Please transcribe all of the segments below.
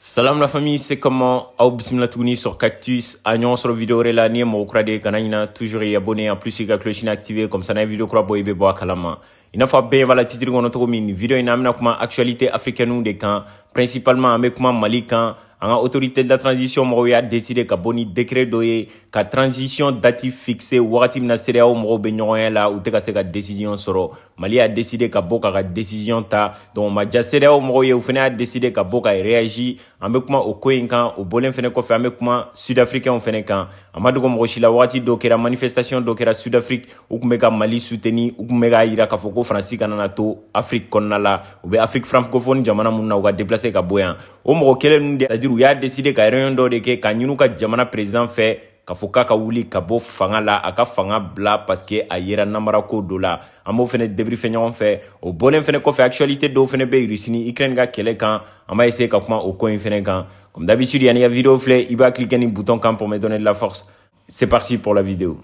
Salam la famille, c'est comment? Aou bismillah touni sur Cactus. Agnon sur vidéo la ni mo krade kanina toujours y abonné en plus la cloche activée comme ça na vidéo kura boy be bo kalama. Ina fa be wala titre gono to min vidéo ina amina kuma actualité africaine de kan principalement avec kuma Mali kan en autorité de la transition mo ya décidé ka boni décret doye ka transition datif fixé wakati mina CEDEAO mo be nyoya la ou te ka se ka décision soro Mali a décidé ka boka ka décision ta donc ma ja CEDEAO mo ye ou fene a décidé ka boka réagir avec kuma o koyin kan o bolen fene ko fe avec kuma sud-africain fene kan amadu ko mo shila wakati do kera manifestation do kera Sud-Afrique ou kumeka Mali soutenir ou kumeka ira ka foko France kanana to Afrique konna la ou be Afrique francophone jamana munna ou ga déplacer ka boyan o mo kele nde u y'a décidé ka réunion do de ke ka nyunu ka jamana président fait ka foka ka wuli ka bo fanga la aka fanga bla parce que a yera namara ko do la amo fene débrief ñon fait o bolen fene ko fait actualité do fene be Russie Ukraine ga kele kan ama essayer ka kuma o ko fene kan comme d'habitude il y a vidéo flé il va cliquer ni bouton kan pour me donner de la force. C'est parti pour la vidéo.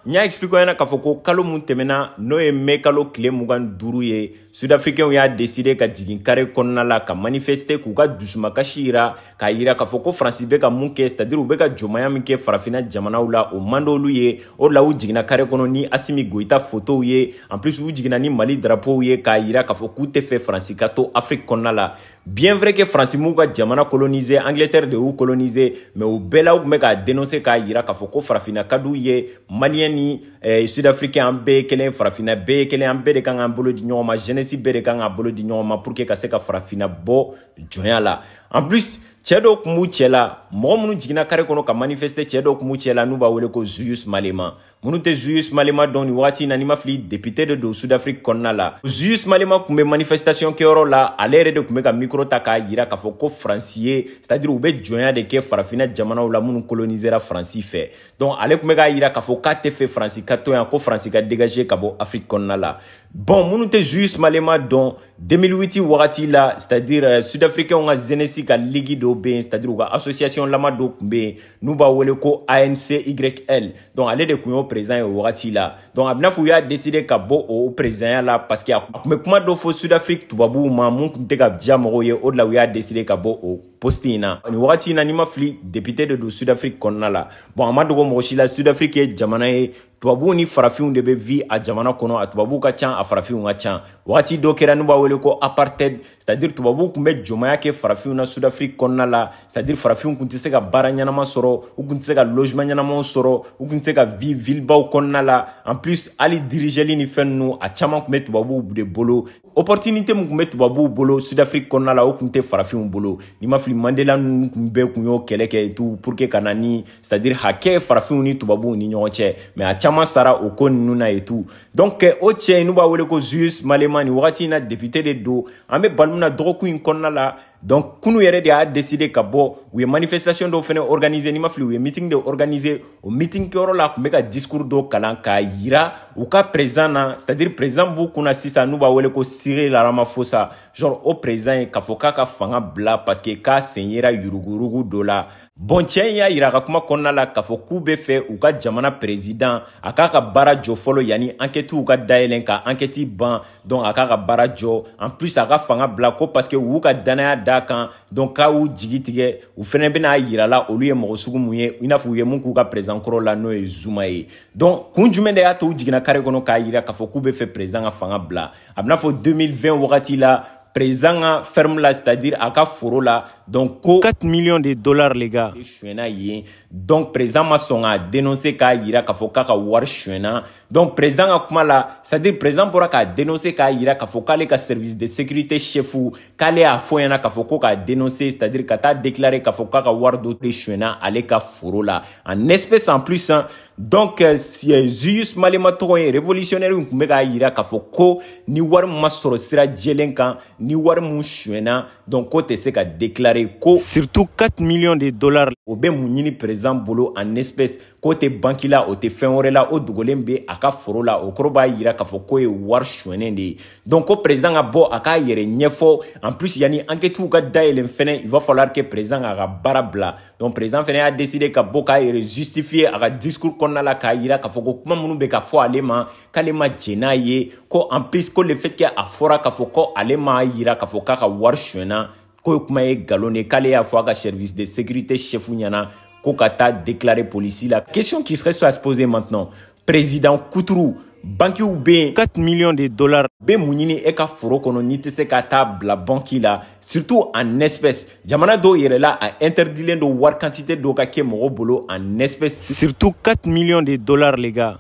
Nya expliqué yana ka foko kalo mun temena no e me kalo kile mugan duru ye Sud-Africain y'a décidé ka jigin kare konna la ka manifester ku ka dusuma ka shira ka yira ka foko France be ka mun ke c'est-à-dire u be ka jomaya min ke farafina jamanaw la o mandolu ye o la u jigina kare kono ni Assimi Goïta photo ye en plus u jigina ni Mali drapeau ye ka yira ka foko te fait France ka to Afrique konna la bien vrai que France mu ka jamana colonisé Angleterre de ou colonisé mais au bela u me ka dénoncer ka yira ka foko farafina kadu ye Malien ni Sud-Africain be kelen farafina be kelen an be de kan an bolo di ñoma jeunesse be de kan an bolo di ñoma pour que ka se ka farafina bo jonya la en plus Tchedo kumu tchela mo munu jigina kare kono ka manifester tchedo kumu tchela nu ba wele ko Julius Malema munu te Julius Malema doni wati na ni mafli député de Sud-Afrique konna la Julius Malema kumbe manifestation ke oro la alere de kumbe ka micro ta ka yira ka foko francier c'est-à-dire ube jonya de ke farafina jamana la munu colonisera franci fait donc ale kumbe ka yira ka foko te fait franci ka to yan ko franci ka dégager ka bo Afrique konna la bon munu te Julius Malema don 2008 wakati la c'est-à-dire Sud-Africain on a zenesi ka ligi do c'est-à-dire ou association lama do kumbe nous ba wele ko ANCYL donc aller de kunyo président au wakati la donc abna fu ya décidé ka bo au président la parce que me kuma do fo Sud-Afrique tubabu ma mun kunte ka jamoro ye au la ya décidé ka bo au postina ni wakati na ni mafli député de Sud-Afrique konna la bon amadu ko mo shila Sud-Afrique jamana ye tubabu ni farafiun de be vi a jamana kono a tubabu ka chan a farafiun ka chan wakati do kera nu ba wele ko apartheid c'est-à-dire tubabu kumbe jomaya ke farafiun na Sud-Afrique konna la c'est-à-dire farafiun kunti se ka bara ñanama soro ou kunti se ka logement ñanama soro ou kunti se ka vie ville baw konna la en plus ali diriger li ni fennu a chama kumbe tubabu de bolo opportunité mu kumbe tubabu bolo Sud-Afrique konna la o kunte farafiun bolo ni mafli Mandela nu kumbe kunyo keleke tout pour que kanani c'est-à-dire hake farafiun ni tubabu ni ñoche mais a chama sara o kon nuna et tout donc o tche nu ba wele ko Julius Malema ni wakati na député de do ambe balmuna droku in konna la donc kunu yere de a décidé ka bo ou manifestation do fene organiser ni mafli ou meeting de organiser au meeting ke oro la ku meka discours do kalan ka yira ou ka présent na c'est-à-dire présent bu kuna sisa nu ba wele ko Cyril Ramaphosa genre au présent ka foka ka fanga bla parce que ka senyera yurugurugu do la bon tien ya yira ka kuma konna la ka fo kube fe ou ka jamana président aka ka bara jo folo yani enquête ou ka daelen ka enquête ban donc aka ka bara jo en plus aka fanga bla ko parce que ou ka danaya da kan donc ka ou jigitige ou fene bena yira la olu ye mo sugu muye ina fu ye mun ku ka président koro la no e zuma ye donc kunjume de ya to jigina kare kono ka yira ka fo kube fe président fanga bla abna fo 2020 wakati la président ferme là c'est-à-dire à ka foro là donc 4 millions de dollars les gars donc président maçon a dénoncé ka yira ka foka ka war chouena donc président a kuma là c'est-à-dire président pour ka dénoncer ka yira ka foka le ka service de sécurité chef ou kale a foyana ka foko ka dénoncer c'est-à-dire ka ta déclarer ka foka ka war do chouena ale ka foro là en espèce en plus hein. Donc si Julius Malema to révolutionnaire kumbe ka yira ka foko ni war masoro sira jelenkan ni war mu chouena donc côté c'est ka déclarer ko surtout 4 millions de dollars au be mu nyini président bolo en espèce côté banki la o te fenore la o dugolembe aka foro la o kroba yira ka foko e war chouenende donc au président a bo aka yere nyefo en plus yani enquête ou ka daelen fene il va falloir que président a barabla donc président fene a décidé ka bo ka yere justifier aka discours konna la k'a yira k'a fɔ ko kuma minnu bɛ ka fɔ ale ma k'ale ma jɛn n'a ye ko en plus ko le fait que a fɔra k'a fɔ ko ale ma yira k'a fɔ k'a ka wari suɲɛna ko kuma ye galon de k'ale y'a fɔ a ka service de sécurité chef ɲɛna ko ka taa déclarer police la. Question qui serait à se poser maintenant, président Kuturu banquiw bɛ 4 millions de dollars bɛ mun ɲini e ka foro kɔnɔ n'i tɛ se ka taa bila banque la surtout en espèces. Jamana dɔw yɛrɛ la a interdilen do wari quantité dɔw ka kɛ mɔgɔ bolo en espèces, surtout 4 millions de dollars les gars.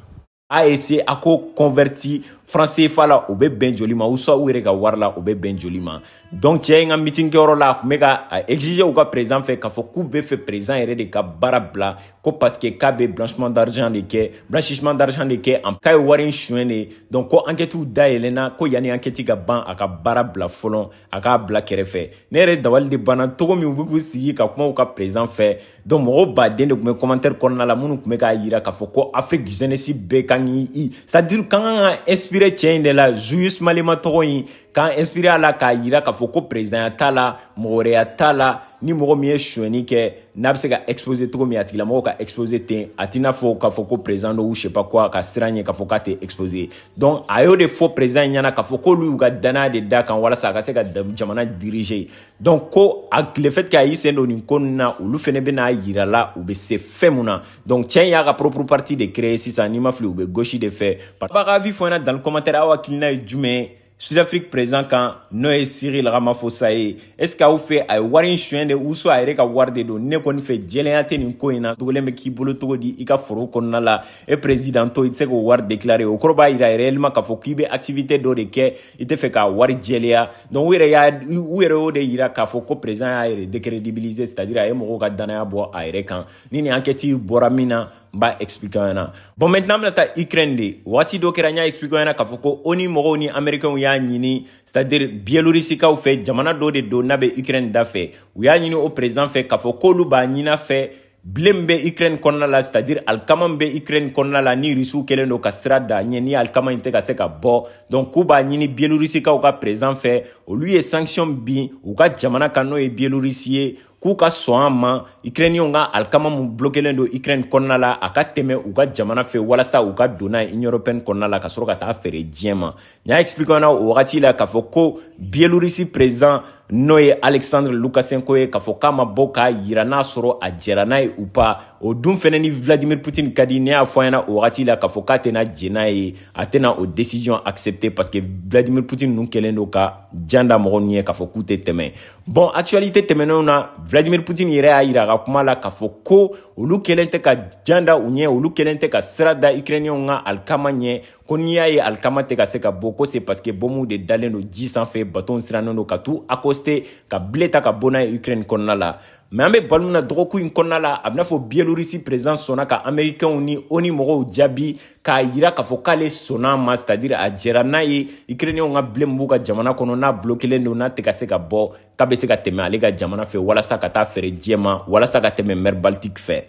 A essayé à convertir français fala o be ben joli ma ou soit ou yɛrɛ ka wari la o be ben joli ma. Donc cɛ in ka meeting kɛyɔrɔ la a kun bɛ ka exiger u ka président fɛ k'a fɔ k'u bɛ fɛ président yɛrɛ de ka baara bila ko parce que k'a bɛ blanchiment d'argent de kɛ k'a ye wari in suɲɛ de. Donc ko enquêtew dayɛlɛnna ko yanni enquête ka ban a ka baara bila fɔlɔ a k'a bila kɛrɛfɛ. Ne yɛrɛ dabali de banna togo min u bɛ k'u sigi ka kuma u ka président fɛ. Donc mɔgɔ baden de tun bɛ commentaire kɔnɔna la minnu tun bɛ k'a yira k'a fɔ ko Afrique jeunesse bɛɛ kan k'i c'est-à-dire kan ka inspirer cɛ in de la Julius Malema tɔgɔ in k'an inspirer a la k'a yira k'a fɔ ko président ya t'a la mɔgɔ wɛrɛya t'a la ni mɔgɔ min ye suɲɛni kɛ n'a bɛ se ka exposer togo min a tigilamɔgɔ ka exposer ten a t'i n'a fɔ k'a fɔ ko président dɔ ou je sais pas quoi ka siran ɲɛ k'a fɔ k'a tɛ exposer. Donc a y'o de fɔ président ɲɛna k'a fɔ k'olu y'u ka danaya de d'a kan walasa a ka se ka jamana diriger. Donc ko le fait que a y'i sen don nin ko ninnu na olu fɛnɛ bɛna yira la u bɛ se fɛn mun na. Donc cɛ in y'a ka propre parti de créer sisan n'i ma fili u bɛ gauche de fɛ. B'a ka avis fɔ n ɲɛna dans le commentaire aw hakilina ye jumɛn ye Sud-Afrique président kan n'o ye Cyril Ramaphosa ye est-ce que aw fɛ a ye wari in suɲɛ de ou soit a yɛrɛ ka wari de don ne kɔni fɛ jɛlenya tɛ nin ko in na dogolen bɛ k'i bolo cogo di i ka foro kɔnɔna la e président to i tɛ se k'o wari déclarer o kɔrɔ b'a yira réellement k'a fɔ k'i bɛ activité dɔ de kɛ i tɛ fɛ k'a wari jɛlenya. Donc u yɛrɛ y'o de yira k'a fɔ ko président y'a yɛrɛ décrédibiliser c'est-à-dire a ye mɔgɔw ka danaya bɔ a yɛrɛ kan ni nin enquête bɔra min na b'a expliquer ɲɛna. Bon maintenant bɛna taa Ukraine de waati dɔ kɛra n y'a expliquer ɲɛna k'a fɔ ko ONU mɔgɔw ni américains y'a ɲini c'est-à-dire biélorusikaw fɛ jamana dɔ de don n'a bɛ Ukraine da fɛ u y'a ɲini o président fɛ k'a fɔ k'olu b'a ɲin'a fɛ bilen bɛ Ukraine kɔnɔna la c'est-à-dire alikama bɛ Ukraine kɔnɔna la ni Rusiw kɛlen don ka sira da ɲɛ ni alikama in tɛ ka se ka bɔ donc k'u b'a ɲini biélorusikaw ka président fɛ olu ye sanction bin u ka jamana kan n'o ye Biélorusi ye k'u ka sɔn a ma Ukrainiens ka alikama mun bloquelen don Ukraine kɔnɔna la a ka tɛmɛ u ka jamana fɛ walasa u ka don n'a ye Union européenne kɔnɔna la ka sɔrɔ ka taa feere diɲɛ ma. N y'a expliquer na o wagati la k'a fɔ ko Biélorusi président n'o ye Alexandre Lukashenko ye k'a fɔ k'a ma bɔ k'a yira n'a sɔrɔ a jɛra n'a ye ou pas o dun fɛnɛ ni Vladimir Poutine ka di ne y'a fɔ ɲɛna o wagati la k'a fɔ k'a tɛna jɛn n'a ye a tɛna o décision accepter parce que Vladimir Poutine nun kɛlen don ka jan da mɔgɔ ninnu ye k'a fɔ k'u tɛ tɛmɛ. Bon actualité tɛmɛnenw na Vladimir Poutine yɛrɛ y'a yira a ka kuma la k'a fɔ ko olu kɛlen tɛ ka jan da u ɲɛ olu kɛlen tɛ ka sira da Ukrainiens ka alikama ɲɛ ko n'i y'a ye alikama tɛ ka se ka bɔ ko c'est parce que bombew de dalen don ji sanfɛ bateau sirannen don ka t'u accoster ka bile ta ka bɔ n'a ye Ukraine kɔnɔna la. Mais an bɛ balo min na dɔgɔkun in kɔnɔna la a bɛna fɔ Biélorusi président sɔnna ka américains ni ONU mɔgɔw jaabi k'a yira k'a fɔ k'ale sɔnna ma c'est-à-dire a jɛra n'a ye Ukrainiens ka bile min b'u ka jamana kɔnɔ n'a bloquelen don n'a tɛ ka se ka bɔ k'a bɛ se ka tɛmɛ ale ka jamana fɛ walasa ka taa feere diɲɛ ma walasa ka tɛmɛ mer Baltique fɛ.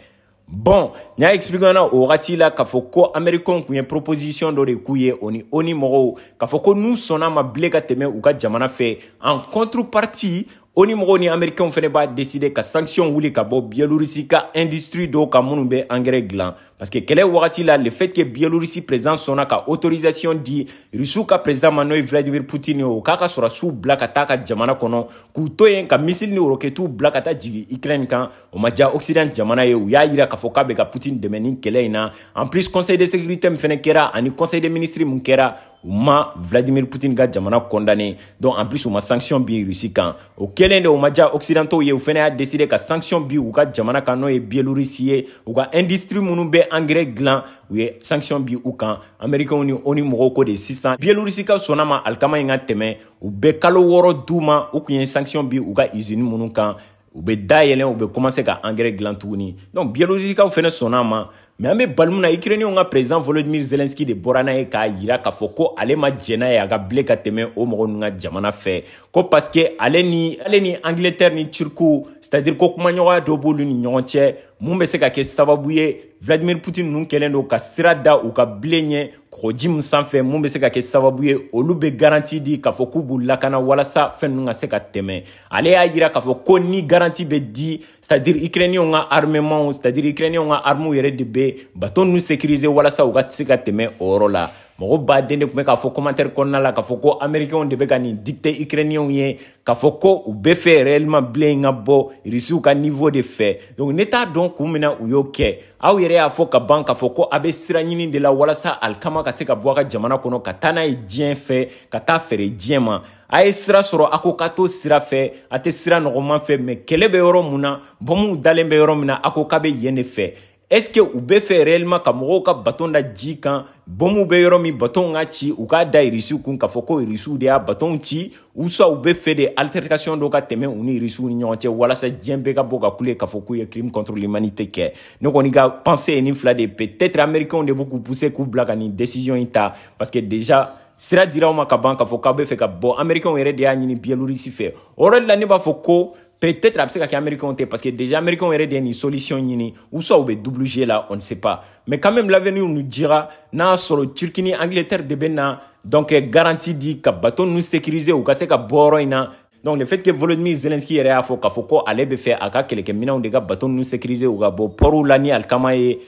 Bon n y'a expliquer na o wagati la k'a fɔ ko américains kun ye proposition dɔ de k'u ye o ni ONU mɔgɔw k'a fɔ ko n'u sɔnna ma bilen ka tɛmɛ u ka jamana fɛ en contrepartie ONU mɔgɔw ni américains fɛnɛ b'a décider ka sanction wuli ka bɔ Biélorusi ka industrie dɔw ka minnu bɛ engrais dilan parce que kɛlɛ wagati la le fait que Biélorusi président sɔnna ka autorisation di Rusiw ka président ma n'o ye Vladimir Poutine o k'a ka sɔrɔsiw bila ka taa ka jamana kɔnɔ k'u to yen ka missile ni roquettes bila ka taa jigin Ukraine kan o ma diya Occident jamana ye u y'a yira k'a fɔ k'a bɛ ka Poutine dɛmɛ ni kɛlɛ in na en plus conseil de sécurité min fɛnɛ kɛra ani conseil des ministres mun kɛra u ma Vladimir Poutine ka jamana condamné donc en plus u ma sanction bin Russie kan o kɛlen de o ma diya Occidentaux ye u fɛnɛ y'a décider ka sanction bin u ka jamana kan n'o ye Biélorusi ye u ka industrie minnu bɛ engrais dilan u ye sanction bin u kan américains ni ONU mɔgɔw ko de sisan Biélorusi ka sɔnna ma alikama in ka tɛmɛ u bɛ kalo 6 d'u ma u kun ye sanction bin u ka usine minnu kan u bɛ dayɛlɛn u bɛ commencer ka engrais dilan tuguni donc Biélorusikaw fɛnɛ sɔnna ma mais an bɛ balo min na Ukrainiens ka président Volodymyr Zelensky de bɔra n'a ye k'a yira k'a fɔ ko ale ma jɛn n'a ye a ka bile ka tɛmɛ o mɔgɔ ninnu ka jamana fɛ ko parce que ale ni Angleterre ni Turkiw c'est-à-dire ko kumaɲɔgɔnya dɔ b'olu ni ɲɔgɔn cɛ mun bɛ se ka kɛ sababu ye Vladimir Poutine ninnu kɛlen don ka sira da u ka bile ɲɛ kɔgɔji min sanfɛ mun bɛ se ka kɛ sababu ye olu bɛ garantie di k'a fɔ k'u b'u lakana walasa fɛn ninnu ka se ka tɛmɛ ale y'a yira k'a fɔ ko ni garantie bɛ di c'est-à-dire Ukrainiens ka armement c'est-à-dire Ukrainiens ka armes yɛrɛ de bɛ ye bateau nu sécuriser walasa u ka se ka tɛmɛ o yɔrɔ la mɔgɔ baden de tun bɛ k'a fɔ commentaire kɔnɔna la k'a fɔ ko américains de bɛ ka nin dicter ukrainiens ye k'a fɔ ko u bɛ fɛ réellement bilen ka bɔ russiw ka niveau de fɛ donc ne t'a dɔn kun min na u y'o kɛ aw yɛrɛ y'a fɔ ka ban k'a fɔ ko a bɛ sira ɲini de la walasa alikama ka se ka bɔ a ka jamana kɔnɔ ka taa n'a ye diɲɛ fɛ ka taa feere diɲɛ ma a ye sira sɔrɔ a ko k'a to sira fɛ a tɛ sira nɔgɔman fɛ mais kɛlɛ bɛ yɔrɔ mun na bɔnmu dalen bɛ yɔrɔ min na a ko k'a bɛ yen de fɛ est-ce que u bɛ fɛ réellement ka mɔgɔw ka bateau da ji kan bɔnmu bɛ yɔrɔ min bateau ka ci u k'a da irisiw kun k'a fɔ ko irisiw de y'a bateau ci ou soit u bɛ fɛ de altercation dɔ ka tɛmɛ u ni irisiw ni ɲɔgɔn cɛ walasa diɲɛ bɛɛ ka bɔ ka kule k'a fɔ k'u ye crime contre l'humanité kɛ ne kɔni ka pensée ye nin fila de ye peut-être américains de b'u k'u pousser k'u bila ka nin décision in ta parce que déjà sira dira aw ma ka ban k'a fɔ k'aw bɛ fɛ ka bɔ américains yɛrɛ de y'a ɲini Biélorussie fɛ o yɔrɔ de la ne b'a fɔ ko peut-être a bɛ se ka kɛ américains tɛ parce que déjà américains yɛrɛ de ye nin solution ɲini ou soit u bɛ double G la on ne sait pas mais quand même l'avenir nous dira n'a sɔrɔ Turquie ni Angleterre de bɛ na donc garantie di ka bateau nu sécuriser u ka se ka bɔ yɔrɔ in na donc le fait que Volodymyr Zelensky yɛrɛ y'a fɔ k'a fɔ ko ale bɛ fɛ a ka kɛlɛkɛminɛnw de ka bateau nu sécuriser u ka bɔ port la ni alikama ye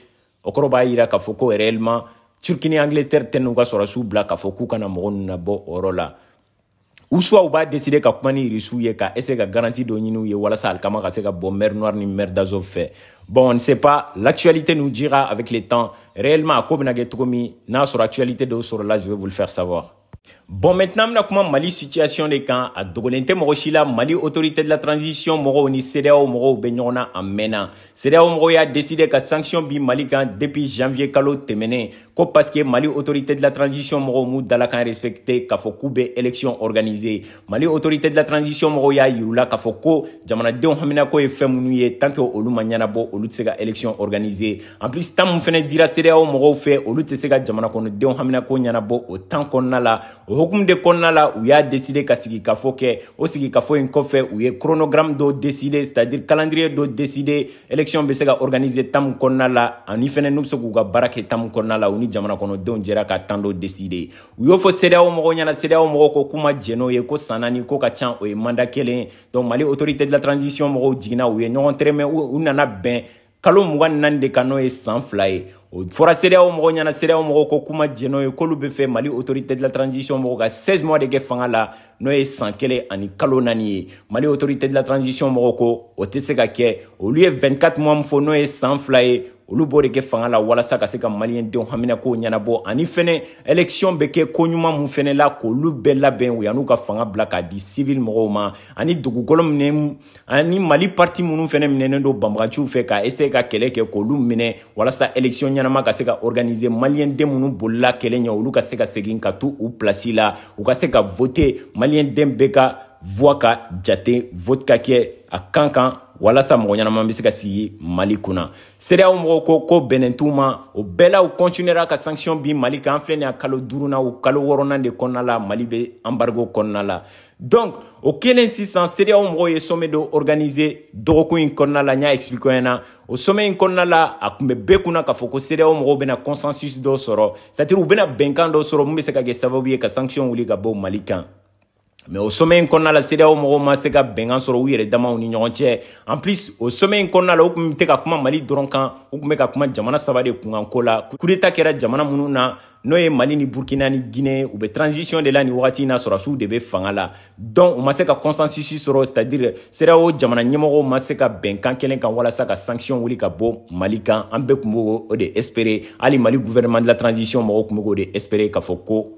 o kɔrɔ b'a yira k'a fɔ ko réellement Turquie ni Angleterre tɛ n'u ka sɔrɔsiw bila k'a fɔ k'u kana mɔgɔ ninnu nabɔ o yɔrɔ la ou soit u b'a décider ka kuma ni irisiw ye ka essayer ka garantie dɔ ɲini u ye walasa alikama ka se ka bɔ mer Noire ni mer d'Azov fɛ bon on ne sait pas l'actualité nous dira avec le temps réellement a ko bɛna kɛ cogo min n'a sɔrɔ actualité dɔw sɔrɔ la je vais vous le faire savoir. Bon, maintenant, on a comment Mali situation de quand à Dogolente Morochila, Mali autorité de la transition, Moro ni CEDEAO Moro Benyona en mena. CEDEAO Moro a décidé que sanction bi Mali quand depuis janvier kalo temene, ko parce que Mali autorité de la transition Moro mou dalakan respecté ka fokube élection organisée. Mali autorité de la transition Moro ya yurula ka foko jamana deon hamina ko e femunuye tant que olu manyana bo olu tsega élection organisée. En plus tam fene dira CEDEAO Moro fait olu tsega jamana kono deon hamina ko nyana bo autant konna la hukum de konna la u y'a décidé ka sigi ka fo kɛ o sigi ka fo in kɔfɛ u ye chronogramme dɔ décidé c'est-à-dire calendrier dɔ décidé élection bɛ se ka organiser tam konna la ani fɛnɛ n'u bɛ se k'u ka baara kɛ tam konna la u ni jamana kɔnɔdenw jɛra ka temps dɔ décidé u y'o fɔ CEDEAO mɔgɔw ɲɛna CEDEAO mɔgɔw ko k'u ma jɛn n'o ye ko san 4 ko ka ca o ye mandat kelen donc Mali autorité de la transition mɔgɔw jiginna u ye ɲɔgɔn tɛrɛmɛ u nana bɛn kalo 24 de kan n'o ye san 2 ye o fɔra CEDEAO mɔgɔw ɲɛna CEDEAO mɔgɔw ko kuma jɛn'o ye k'olu bɛ fɛ Mali autorité de la transition mɔgɔw ka 16 mois de kɛ fanga la n'o ye san 1 ani kalo 4 ye Mali autorité de la transition mɔgɔw ko o tɛ se ka kɛ olu ye 24 mois min fɔ n'o ye san 2 ye olu b'o de kɛ fanga la walasa ka se ka maliyɛn denw hamina ko ɲɛnabɔ ani fɛnɛ élection bɛ kɛ ko ɲuman mun fɛnɛ la k'olu bɛɛ labɛn u yan'u ka fanga bila k'a di civil mɔgɔw ma ani dugukolo minɛ ani Mali parti minnu fɛnɛ minɛnen don banbaganciw fɛ ka essayer ka kɛlɛ kɛ k'olu minɛ walasa élection ɲɛnama ka se ka organiser maliyɛn den minnu bolila kɛlɛ ɲɛ olu ka se ka segin ka t'u u place la u ka se ka voter maliyɛn den bɛɛ ka voix ka jate vote ka kɛ a kan walasa mɔgɔ ɲɛnama bɛ se ka sigi Mali kunna CEDEAO mɔgɔw ko bɛnnen t'u ma o bɛɛ la u continuera ka sanction bi Mali kan an filɛ nin ye kalo 5nan o kalo 6nan de kɔnɔna la Mali bɛ embargo kɔnɔna la donc o kelen sisan CEDEAO mɔgɔw ye sommet dɔ organiser dɔgɔkun in kɔnɔna la n y'a expliqué ɲɛna o sommet in kɔnɔna la a tun bɛ bɛɛ kunna k'a fɔ ko CEDEAO mɔgɔw bɛna consensus dɔ sɔrɔ c'est-à-dire u bɛna bɛnkan dɔ sɔrɔ mun bɛ se ka kɛ sababu ye ka sanction wuli ka bɔ Mali kan mais au sommet in kɔnɔna la CEDEAO mɔgɔw ma se ka bɛnkan sɔrɔ u yɛrɛ damaw ni ɲɔgɔn cɛ en plus au sommet in kɔnɔna la u tun tɛ ka kuma Mali dɔrɔn kan u tun bɛ ka kuma jamana 3 de kunkanko la coup d'état kɛra jamana minnu na n'o ye Mali ni Burkina ni Guinée u bɛ transition de la ni wagati in na sɔrɔsiw de bɛ fanga la donc u ma se ka consensus sɔrɔ c'est-à-dire CEDEAO jamana ɲɛmɔgɔw ma se ka bɛnkan kelen kan walasa ka sanction wuli ka bɔ Mali kan an bɛɛ tun b'o de espérer hali Mali gouvernement de la transition mɔgɔw tun bɛ k'o de espérer k'a fɔ ko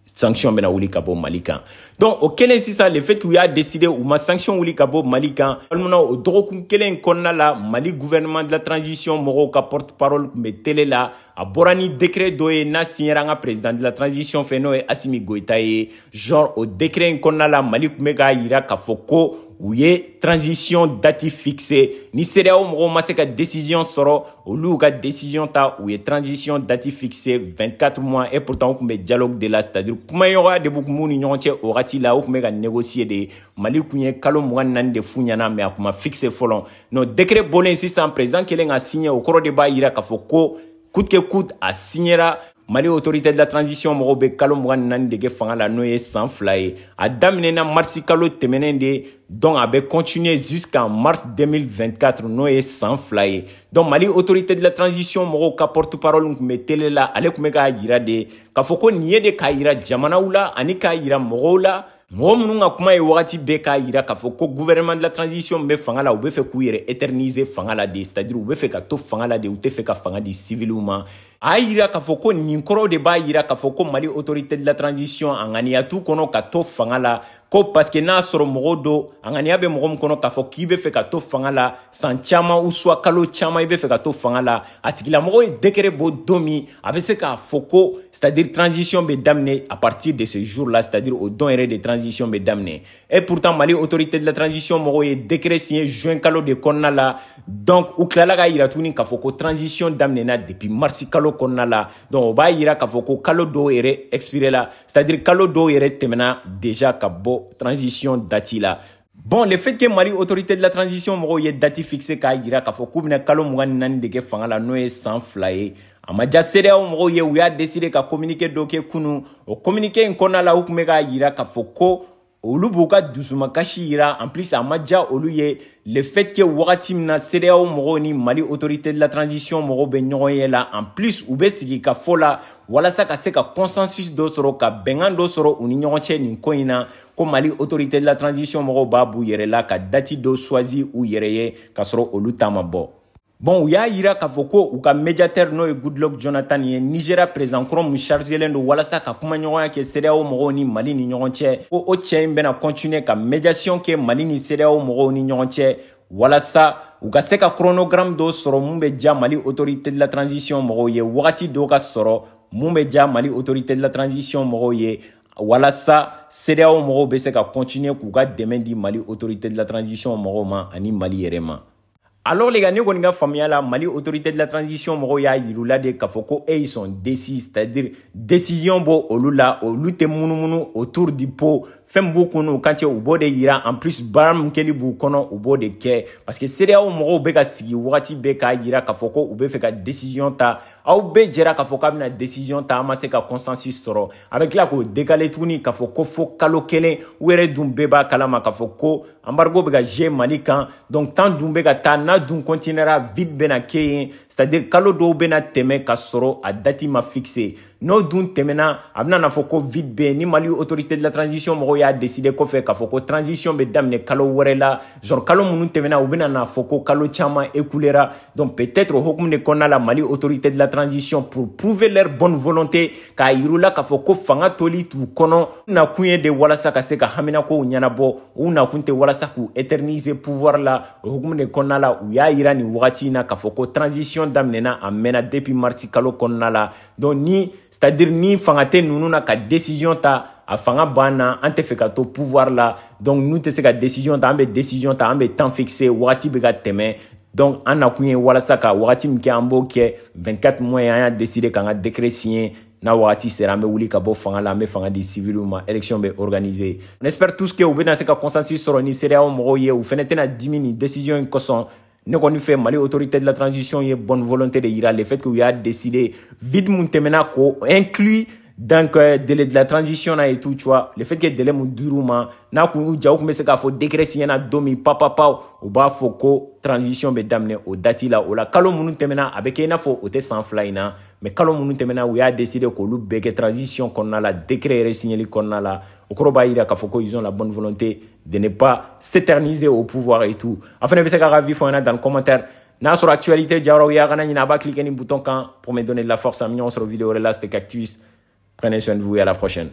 sanction bena wuli ka bɔ Mali kan donc o kelen sisan le fait qu'il y a décidé ou ma sanction wuli ka bɔ Mali kan almuna o dɔgɔkun kelen kɔnɔna la Mali gouvernement de la transition mɔgɔw ka porte-parole tun bɛ télé la a bɔra ni décret dɔ ye n'a signera an ka président de la transition fɛ n'o ye Assimi Goïta ye genre o décret in kɔnɔna la Mali tun bɛ k'a yira k'a fɔ ko u ye transition date fixée ni CEDEAO mɔgɔw ma se ka décision sɔrɔ olu ka décision ta u ye transition date fixée 24 mois et pourtant u tun bɛ dialogue de la c'est-à-dire kumaɲɔgɔnya de b'u ni ɲɔgɔn cɛ o wagati la u tun bɛ ka négocier de Mali tun ye kalo 24 de f'u ɲɛna mais a tun ma fixé fɔlɔ non décret bɔlen sisan président kelen ka signé o kɔrɔ de b'a yira k'a fɔ ko coûte que coûte a signera Mali autorité de la transition mɔgɔw bɛ kalo 24 de kɛ fanga la n'o ye san 2 ye. A daminɛna mars kalo tɛmɛnen de, donc a bɛ continuer jusqu'en mars 2024 n'o ye san 2 ye. Donc Mali autorité de la transition mɔgɔw ka porte-parole tun bɛ télé la, ale tun bɛ k'a yira de k'a fɔ ko nin ye de k'a yira jamanaw la ani k'a yira mɔgɔw la. Mɔgɔ minnu ka kuma ye wagati bɛɛ k'a yira k'a fɔ ko gouvernement de la transition bɛ fanga la, u bɛ fɛ k'u yɛrɛ éterniser fanga la de, c'est-à-dire u bɛ fɛ ka to fanga la de, u tɛ fɛ ka fanga di civiliw ma. A yira k'a fɔ ko nin kɔrɔ de b'a yira k'a fɔ ko Mali autorité de la transition a ŋaniya t'u kɔnɔ ka to fanga la, ko parce que n'a sɔrɔ mɔgɔw don a ŋaniya bɛ mɔgɔ min kɔnɔ k'a fɔ k'i bɛ fɛ ka to fanga la san caman ou soit kalo caman i bɛ fɛ ka to fanga la, a tigilamɔgɔ ye décret bɔ don min a bɛ se k'a fɔ ko c'est-à-dire transition bɛ daminɛ à partir de ce jour-là, c'est-à-dire o don yɛrɛ de transition bɛ daminɛ. Et pourtant Mali autorité de la transition mɔgɔw ye décret signé juin kalo de kɔnɔna la, donc u tilala k'a yira tuguni k'a fɔ ko transition daminɛna depuis mars kalo kɔnɔna la. Donc o b'a yira k'a fɔ ko kalo dɔw yɛrɛ expiré la, c'est-à-dire kalo dɔw yɛrɛ tɛmɛna déjà ka bɔ transition date la. Bon, le fait que Mali autorité de la transition mɔgɔw ye date fixé k'a yira k'a fɔ k'u bɛna kalo 24 de kɛ fanga la n'o ye san 2 ye. A ma diya CEDEAO mɔgɔw ye, u y'a décidé ka communiqué dɔ kɛ kunu. O communiqué in kɔnɔna la u tun bɛ k'a yira k'a fɔ ko olu b'u ka dusumakasi yira. En plus a ma diya olu ye le fait que wagati min na CEDEAO mɔgɔw ni Mali autorité de la transition mɔgɔw bɛ ɲɔgɔn ye la, en plus u bɛ sigi ka fɔ la walasa ka se ka consensus dɔ sɔrɔ, ka bɛnkan dɔ sɔrɔ u ni ɲɔgɔn cɛ nin ko in na, ko Mali autorité de la transition mɔgɔw b'a b'u yɛrɛ la ka date dɔ choisir u yɛrɛ ye k'a sɔrɔ olu ta ma bɔ. Bon, u y'a yira k'a fɔ ko u ka médiateur n'o ye Goodluck Jonathan ye, Nigeria président kɔrɔ mun chargelen don walasa ka kuma ɲɔgɔnya kɛ CEDEAO mɔgɔw ni Mali ni ɲɔgɔn cɛ, ko o cɛ in bɛna continuer ka médiation kɛ Mali ni CEDEAO mɔgɔw ni ɲɔgɔn cɛ walasa u ka se ka chronogramme dɔ sɔrɔ mun bɛ diya Mali autorité de la transition mɔgɔw ye, wagati dɔw ka sɔrɔ mun bɛ diya Mali autorité de la transition mɔgɔw ye walasa CEDEAO mɔgɔw bɛ se ka continuer k'u ka dɛmɛ di Mali autorité de la transition mɔgɔw ma ani Mali yɛrɛ ma. Alors les gars, ne kɔni ka faamuya la Mali autorité de la transition mɔgɔw y'a yir'u la de k'a fɔ ko ils sont décis, c'est-à-dire décision bɔ olu la, olu tɛ munumunu autour du pot, fɛn b'u kun u kan cɛ u b'o de yira, en plus baara min kɛli b'u kɔnɔ u b'o de kɛ, parce que CEDEAO mɔgɔw bɛ ka sigi wagati bɛɛ k'a yira k'a fɔ ko u bɛ fɛ ka décision ta, aw bɛɛ jɛra k'a fɔ k'a bɛna décision ta, an ma se ka consensus sɔrɔ, a bɛ tila k'o décaler tuguni k'a fɔ ko fo kalo kelen u yɛrɛ dun bɛɛ b'a kalama k'a fɔ ko embargo bɛ ka jouer Mali kan, donc temps dun bɛ ka taa, n'a dun continuera vite bɛna kɛ yen, c'est-à-dire kalo dɔw bɛna tɛmɛ ka sɔrɔ a date ma fixé. N'o dun tɛmɛna a bɛna na fɔ ko vite bɛ ni Mali autorité de la transition mɔgɔw y'a décidé kɔfɛ k'a fɔ ko transition bɛ daminɛ kalo wɛrɛ la, genre kalo minnu tɛmɛna u bɛna na fɔ ko kalo caman écoulera, donc peut-être o hukumu de kɔnɔna la Mali autorité de la transition pour prouver leur bonne volonté k'a yir'u la k'a fɔ ko fanga toli t'u kɔnɔ, u nakun ye de walasa ka se ka haminakow ɲɛnabɔ, u nakun tɛ walasa k'u éterniser pouvoir la, o hukumu de kɔnɔna la u y'a yira nin wagati in na k'a fɔ ko transition daminɛna a mɛnna depuis mars kalo kɔnɔna la, donc ni c'est-à-dire ni fanga tɛ ninnu na ka décision ta, a fanga banna an tɛ fɛ ka to pouvoir la, donc n'u tɛ se ka décision ta, an bɛ décision ta, an bɛ temps fixé, wagati bɛ ka tɛmɛ, donc an nakun ye walasa ka wagati min kɛ an b'o kɛ 24 mois an y'a décidé k'an ka décret signé, n'a wagati sera an bɛ wuli ka bɔ fanga la, an bɛ fanga di civiliw ma, élection bɛ organiser. On espère tous que u bɛna se ka consensus sɔrɔ ni CEDEAO mɔgɔw ye, u fɛnɛ tɛna dimi ni décision in kosɔn. Ne kɔni fɛ Mali autorité de la transition ye bonne volonté de yira le fait que u y'a décidé vite mun tɛmɛna ko inclus donc délai de la transition na et tout, tu vois, le fait que délai mun dir'u ma n'a kun y'u ja u kun bɛ se k'a fɔ décret signé na don min papapaw u b'a fɔ ko transition bɛ daminɛ o date la, o la kalo minnu tɛmɛna a bɛ kɛ i n'a fɔ o tɛ san 2 in na, mais kalo minnu tɛmɛna u y'a décidé k'olu bɛɛ kɛ transition kɔnɔna la, décret yɛrɛ signéli kɔnɔna la, o kɔrɔ b'a yira k'a fɔ ko ils ont la bonne volonté de ne pas s'éterniser au pouvoir et tout. A fana bɛ se k'a ka avis fɔ ɲɛna dans le commentaire. N'a sɔrɔ actualité jaraw y'a kana ɲinɛ a b'a cliquer ni bouton kan pour me donner de la force. A mi ɲɔgɔn sɔrɔ vidéo wɛrɛ la, c'était Cactus. Prenez soin de vous et à la prochaine.